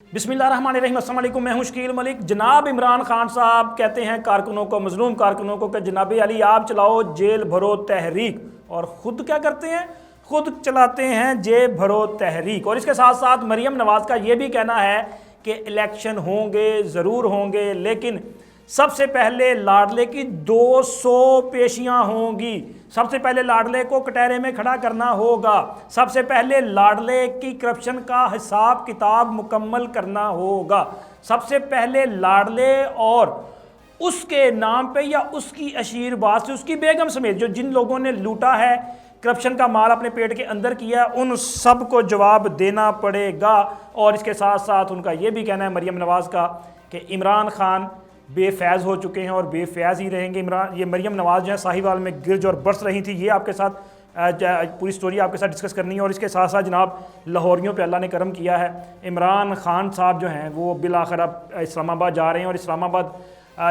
बिस्मिल्लाहिर्रहमानिर्रहीम, अस्सलाम वालेकुम। मैं हूं शकील मलिक। जनाब इमरान खान साहब कहते हैं कारकुनों को, मजलूम कारकुनों को कि जनाब अली आप चलाओ जेल भरो तहरीक, और ख़ुद क्या करते हैं, खुद चलाते हैं जेल भरो तहरीक। और इसके साथ साथ मरीम नवाज़ का ये भी कहना है कि इलेक्शन होंगे, ज़रूर होंगे, लेकिन सबसे पहले लाडले की 200 पेशियां होंगी। सबसे पहले लाडले को कटहरे में खड़ा करना होगा। सबसे पहले लाडले की करप्शन का हिसाब किताब मुकम्मल करना होगा। सबसे पहले लाडले और उसके नाम पे या उसकी अशीरबाज से, उसकी बेगम समेत जो जिन लोगों ने लूटा है, करप्शन का माल अपने पेट के अंदर किया, उन सब को जवाब देना पड़ेगा। और इसके साथ साथ उनका यह भी कहना है मरीम नवाज़ का कि इमरान खान बेफैज़ हो चुके हैं और बेफैज़ ही रहेंगे। ये मरीम नवाज़ जो है साहिवाल में गिरज और बरस रही थी। ये आपके साथ पूरी स्टोरी आपके साथ डिस्कस करनी है। और इसके साथ साथ जनाब लाहौरियों पे अल्लाह ने करम किया है। इमरान खान साहब जो हैं वो बिलाखिर अब इस्लामाबाद जा रहे हैं, और इस्लामाबाद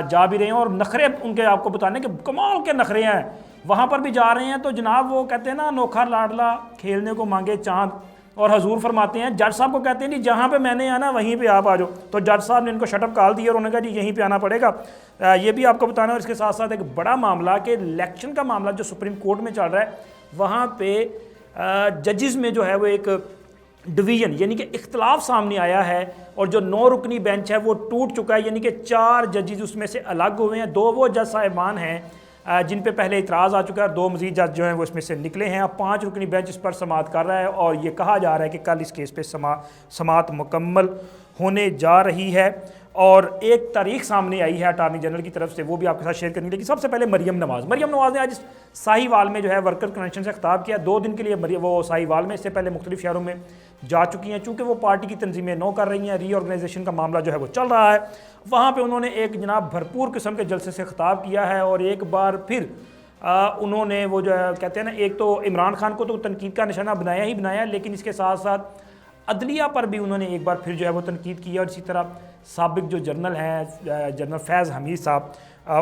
जा भी रहे हैं, और नखरे उनके आपको बताने के कमाल के नखरे हैं। वहाँ पर भी जा रहे हैं तो जनाब वो कहते हैं ना, अनोखा लाडला खेलने को मांगे चाँद। और हजूर फरमाते हैं, जज साहब को कहते हैं नहीं, जहाँ पे मैंने आना वहीं पे आप आ जाओ। तो जज साहब ने इनको शटअप कॉल दिया और उन्होंने कहा जी यहीं पे आना पड़ेगा। ये भी आपको बताना है। और इसके साथ साथ एक बड़ा मामला कि इलेक्शन का मामला जो सुप्रीम कोर्ट में चल रहा है, वहाँ पे जजेस में जो है वो एक डिवीज़न यानी कि इख्तलाफ सामने आया है। और जो 9 रुकनी बेंच है वो टूट चुका है, यानी कि 4 जजेस उसमें से अलग हुए हैं। 2 वो जज साहिबान हैं जिन पे पहले इतराज़ आ चुका है, 2 मज़ीद जज जो हैं वो इसमें से निकले हैं। अब 5 रुकनी बेंच इस पर समाअत कर रहा है, और ये कहा जा रहा है कि कल इस केस पे समाअत मुकम्मल होने जा रही है। और एक तारीख सामने आई है अटार्नी जनरल की तरफ से, वो भी आपके साथ शेयर करेंगे। लेकिन सबसे पहले मरीम नवाज़ ने आज साहिवाल में जो है वर्कर कन्वेंशन से खिताब किया। 2 दिन के लिए वो साहिवाल में, इससे पहले मुख्तलिफ शहरों में जा चुकी हैं। चूँकि वो पार्टी की तंजीमें नो कर रही हैं, रीऑर्गेनाइजेशन का मामला जो है वो चल रहा है, वहाँ पर उन्होंने एक जनाब भरपूर किस्म के जलसे से खिताब किया है। और एक बार फिर उन्होंने वो जो है कहते हैं ना, एक तो इमरान खान को तो तनकीद का निशाना बनाया ही बनाया, लेकिन इसके साथ साथ अदलिया पर भी उन्होंने एक बार फिर जो है वो तनकीद की। और इसी तरह साबिक जो जनरल हैं, जनरल फैज़ हमीद साहब,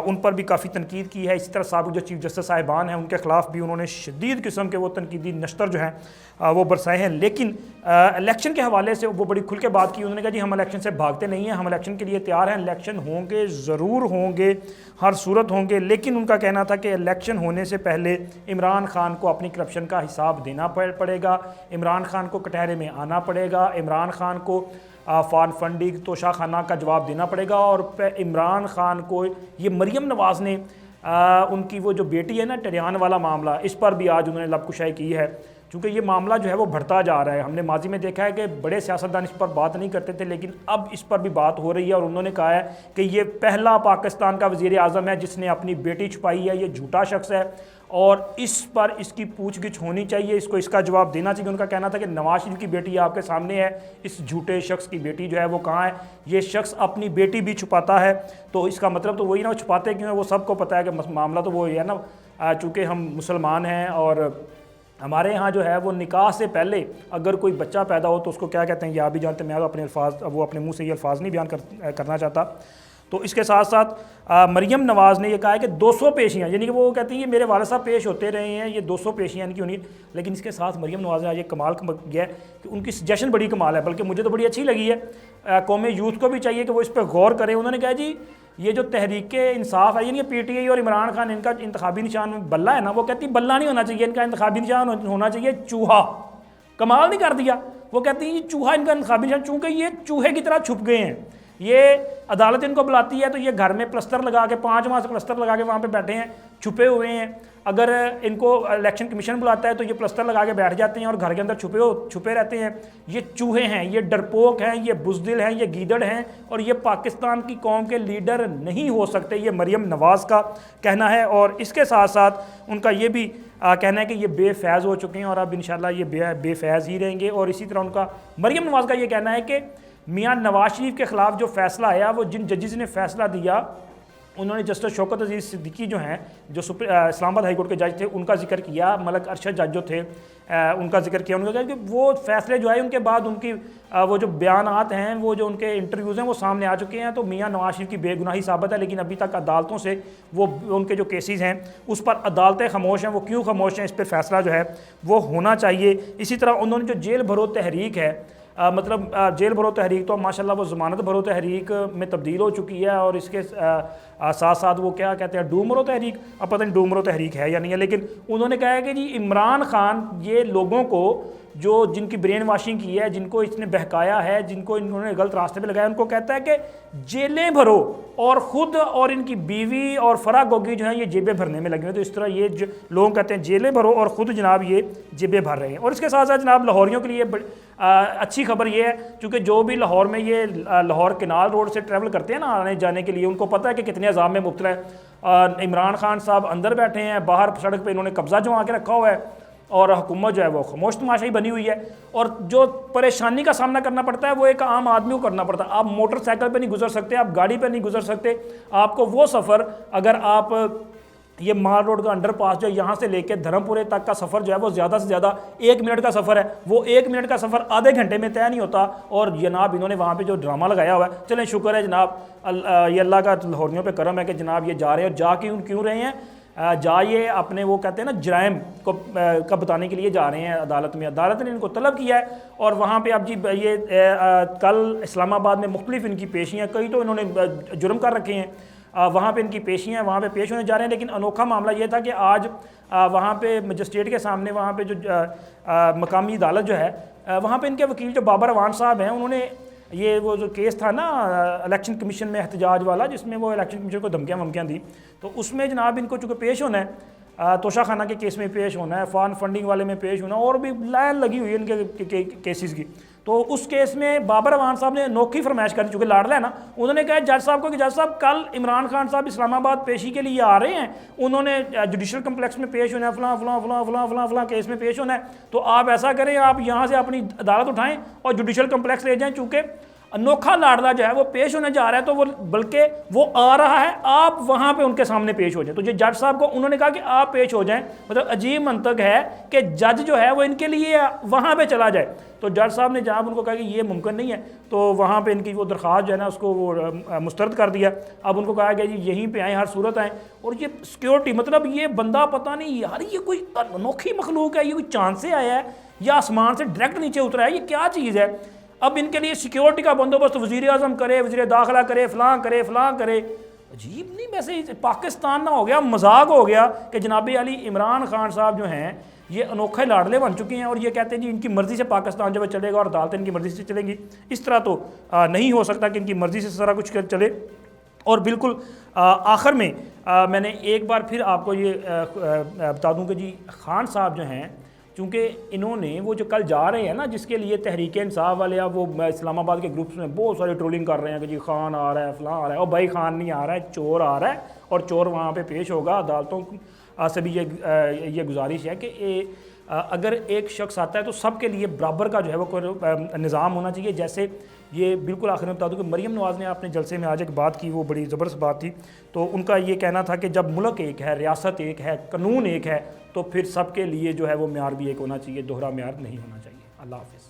उन पर भी काफ़ी तनकीद की है। इसी तरह साबिक जो चीफ जस्टिस साहिबान हैं, उनके ख़िलाफ़ भी उन्होंने शदीद किस्म के वो तनकीदी नश्तर जो हैं वो बरसाए हैं। लेकिन इलेक्शन के हवाले से वो बड़ी खुल के बात की। उन्होंने कहा जी हम इलेक्शन से भागते नहीं हैं, हम इलेक्शन के लिए तैयार हैं, इलेक्शन होंगे, ज़रूर होंगे, हर सूरत होंगे। लेकिन उनका कहना था कि इलेक्शन होने से पहले इमरान खान को अपनी करप्शन का हिसाब देना पड़ेगा, इमरान खान को कटहरे में आना पड़ेगा, इमरान खान को फॉरेन फंडिंग तोशाखाना का जवाब देना पड़ेगा। और इमरान खान को ये मरीम नवाज़ ने उनकी वो जो बेटी है ना, टरियान वाला मामला, इस पर भी आज उन्होंने लबकुशाई की है। क्योंकि ये मामला जो है वो बढ़ता जा रहा है। हमने माजी में देखा है कि बड़े सियासतदान इस पर बात नहीं करते थे, लेकिन अब इस पर भी बात हो रही है। और उन्होंने कहा है कि ये पहला पाकिस्तान का वज़ीर आज़म है जिसने अपनी बेटी छुपाई है, ये झूठा शख्स है और इस पर इसकी पूछगिछ होनी चाहिए, इसको इसका जवाब देना चाहिए। उनका कहना था कि नवाज शरीफ की बेटी आपके सामने है, इस झूठे शख्स की बेटी जो है वो कहाँ है। ये शख्स अपनी बेटी भी छुपाता है, तो इसका मतलब तो वही ना, छुपाते क्यों है वो सबको पता है कि मामला तो वो है ना। चूँकि हम मुसलमान हैं और हमारे यहाँ जो है वो निकाह से पहले अगर कोई बच्चा पैदा हो तो उसको क्या कहते हैं ये आप भी जानते हैं। मैं तो अपने अल्फाज वो अपने मुंह से ये अल्फाज नहीं बयान करना चाहता। तो इसके साथ साथ मरीम नवाज़ ने ये कहा है कि 200 पेशियाँ, यानी कि वो कहती हैं ये मेरे वालिद साहब पेश होते रहे हैं, ये 200 पेशियाँ यानी कि उन्हीं। लेकिन इसके साथ मरीम नवाज़ ने आज ये कमाल किया है कि उनकी सजेशन बड़ी कमाल है, बल्कि मुझे तो बड़ी अच्छी लगी है। कौमी यूथ को भी चाहिए कि वो इस पर गौर करें। उन्होंने कहा जी ये जो तहरीक इंसाफ है, यानी PTI और इमरान खान, इनका इंतखाबी निशान बल्ला है ना, वो कहती बल्ला नहीं होना चाहिए, इनका इंतखाबी निशान होना चाहिए चूहा। कमाल नहीं कर दिया। वो कहती है चूहा इनका इंतखाबी निशान, चूँकि ये चूहे की तरह छुप गए हैं। ये अदालत इनको बुलाती है तो ये घर में प्लस्तर लगा के 5 माह से प्लस्तर लगा के वहाँ पे बैठे हैं, छुपे हुए हैं। अगर इनको इलेक्शन कमीशन बुलाता है तो ये प्लस्तर लगा के बैठ जाते हैं और घर के अंदर छुपे रहते हैं। ये चूहे हैं, ये डरपोक हैं, ये बुज़दिल हैं, ये गीदड़ हैं, और ये पाकिस्तान की कौम के लीडर नहीं हो सकते। ये मरीम नवाज़ का कहना है। और इसके साथ साथ उनका ये भी कहना है कि ये बेफैज़ हो चुके हैं और अब इंशाल्लाह ये बेफैज़ ही रहेंगे। और इसी तरह उनका मरीम नवाज़ का ये कहना है कि मियाँ नवाज शरीफ के ख़िलाफ़ जो फ़ैसला आया, वो जिन जजेस ने फ़ैसला दिया, उन्होंने जस्टिस शौकत अजीज़ सिद्दीकी जो हैं, जो इस्लामाबाद हाई कोर्ट के जज थे, उनका जिक्र किया। मलक अरशद जज जो थे उनका जिक्र किया। उन्होंने कहा कि वो फ़ैसले जो आए उनके बाद उनकी वो जो बयानात हैं, वो जो उनके इंटरव्यूज़ हैं वो सामने आ चुके हैं। तो मियाँ नवाज शरीफ की बेगुनाही साबित है, लेकिन अभी तक अदालतों से वो उनके जो केसेस हैं उस पर अदालतें खामोश हैं। वो क्यों खामोश हैं, इस पर फैसला जो है वो होना चाहिए। इसी तरह उन्होंने जो जेल भरो तहरीक है, मतलब जेल भरो तहरीक तो माशाल्लाह वो ज़मानत भरो तहरीक में तब्दील हो चुकी है, और इसके साथ साथ वो क्या कहते हैं डूम भरो तहरीक, अब पता नहीं डूम भरो तहरीक है या नहीं है, लेकिन उन्होंने कहा है कि जी इमरान खान ये लोगों को जो जिनकी ब्रेन वाशिंग की है, जिनको इसने बहकाया है, जिनको इन्होंने गलत रास्ते पे लगाया, उनको कहता है कि जेलें भरो, और ख़ुद और इनकी बीवी और फराह गोगी जो है ये जेबें भरने में लगे हुए। तो इस तरह ये लोग कहते हैं जेलें भरो और ख़ुद जनाब ये जेबें भर रहे हैं। और इसके साथ साथ जनाब लाहौरियों के लिए अच्छी खबर ये है, क्योंकि जो भी लाहौर में ये लाहौर केनाल रोड से ट्रैवल करते हैं ना आने जाने के लिए, उनको पता है कि कितने अजाब में मुब्तला है। इमरान खान साहब अंदर बैठे हैं, बाहर सड़क पर इन्होंने कब्जा जमा के रखा हुआ है, और हुकूमत जो है वो खामोश तमाशाई बनी हुई है। और जो परेशानी का सामना करना पड़ता है वो एक आम आदमी को करना पड़ता है। आप मोटरसाइकिल पे नहीं गुजर सकते, आप गाड़ी पे नहीं गुजर सकते। आपको वो सफ़र, अगर आप ये माल रोड का अंडरपास जो यहाँ से लेकर धर्मपुरे तक का सफ़र जो है वो ज़्यादा से ज़्यादा 1 मिनट का सफ़र है, वो 1 मिनट का सफ़र आधे घंटे में तय नहीं होता। और जनाब इन्होंने वहाँ पे जो ड्रामा लगाया हुआ है, चलें शुक्र है जनाब, ये अल्लाह का लाहौरियों पे करम है कि जनाब ये जा रहे हैं। और जा क्यों रहे हैं, ये अपने वो कहते हैं ना जराइम को का बताने के लिए जा रहे हैं अदालत में। अदालत ने इनको तलब किया है, और वहाँ पे अब जी ये कल इस्लामाबाद में मुख्तलिफ इनकी पेशियाँ, कई तो इन्होंने जुर्म कर रखे हैं, वहाँ पे इनकी पेशियाँ वहाँ पे पेश होने जा रहे हैं। लेकिन अनोखा मामला ये था कि आज वहाँ पे मजिस्ट्रेट के सामने, वहाँ पे जो मकामी अदालत जो है, वहाँ पे इनके वकील जो बाबर अवान साहब हैं, उन्होंने ये वो जो केस था ना इलेक्शन कमीशन में एहतजाज वाला, जिसमें वो इलेक्शन कमीशन को धमकियाँ वमकियाँ दी, तो उसमें जनाब इनको चूँकि पेश होना है, तोशा खाना के केस में पेश होना है, फ़ान फंडिंग वाले में पेश होना, और भी लाइन लगी हुई है इनके केसेस की। तो उस केस में बाबर अवान साहब ने अनोखी फरमाइश कर दी, चूँकि लाडला है ना, उन्होंने कहा जज साहब को कि जज साहब कल इमरान खान साहब इस्लामाबाद पेशी के लिए आ रहे हैं, उन्होंने जुडिशल कम्प्लेक्स में पेश होना है, फलां केस में पेश होना है, तो आप ऐसा करें, आप यहाँ से अपनी अदालत उठाएँ और जुडिशल कम्प्लेक्स ले जाएँ। चूँकि अनोखा लाडला जो है वो पेश होने जा रहा है, तो वो बल्कि वो आ रहा है, आप वहाँ पे उनके सामने पेश हो जाए। तो जो जज साहब को उन्होंने कहा कि आप पेश हो जाएं, मतलब अजीब मंतक है कि जज जो है वो इनके लिए वहाँ पे चला जाए। तो जज साहब ने जनाब उनको कहा कि ये मुमकिन नहीं है, तो वहाँ पे इनकी वो दरख्वास्त जो है ना उसको वो मुस्तरद कर दिया। अब उनको कहा गया जी यहीं पे आए, हर सूरत आएँ। और ये सिक्योरिटी, मतलब ये बंदा पता नहीं यार, ये कोई अनोखी मखलूक है, ये कोई चांद से आया है या आसमान से डायरेक्ट नीचे उतरा है, ये क्या चीज़ है। अब इनके लिए सिक्योरिटी का बंदोबस्त वज़ीर आज़म करे, वज़ीर दाखिला करे, फ़लाँ करे। अजीब नहीं, वैसे पाकिस्तान ना हो गया, मजाक हो गया कि जनाब अली इमरान खान साहब जो हैं ये अनोखे लाडले बन चुके हैं, और ये कहते हैं जी इनकी मर्ज़ी से पाकिस्तान जब चलेगा और अदालतें इनकी मर्ज़ी से चलेंगी। इस तरह तो नहीं हो सकता कि इनकी मर्ज़ी से सारा कुछ चले। और बिल्कुल आखिर में मैंने एक बार फिर आपको ये बता दूँ कि जी खान साहब जो हैं, चूँकि इन्होंने वो जो कल जा रहे हैं ना, जिसके लिए तहरीक इंसाफ वाले अब वो इस्लामाबाद के ग्रुप्स में बहुत सारी ट्रोलिंग कर रहे हैं कि जी खान आ रहा है, फलां आ रहा है, और भाई खान नहीं आ रहा है, चोर आ रहा है, और चोर वहाँ पे पेश होगा। अदालतों से भी ये गुजारिश है कि अगर एक शख्स आता है तो सबके लिए बराबर का जो है वो निज़ाम होना चाहिए। जैसे ये बिल्कुल आखिर में बता दूँ कि मरीम नवाज़ ने अपने जलसे में आज एक बात की, वो बड़ी ज़बरदस्त बात थी। तो उनका ये कहना था कि जब मुल्क एक है, रियासत एक है, कानून एक है, तो फिर सबके लिए जो है वो म्यार भी एक होना चाहिए, दोहरा म्यार नहीं होना चाहिए। अल्लाह हाफ़िज़।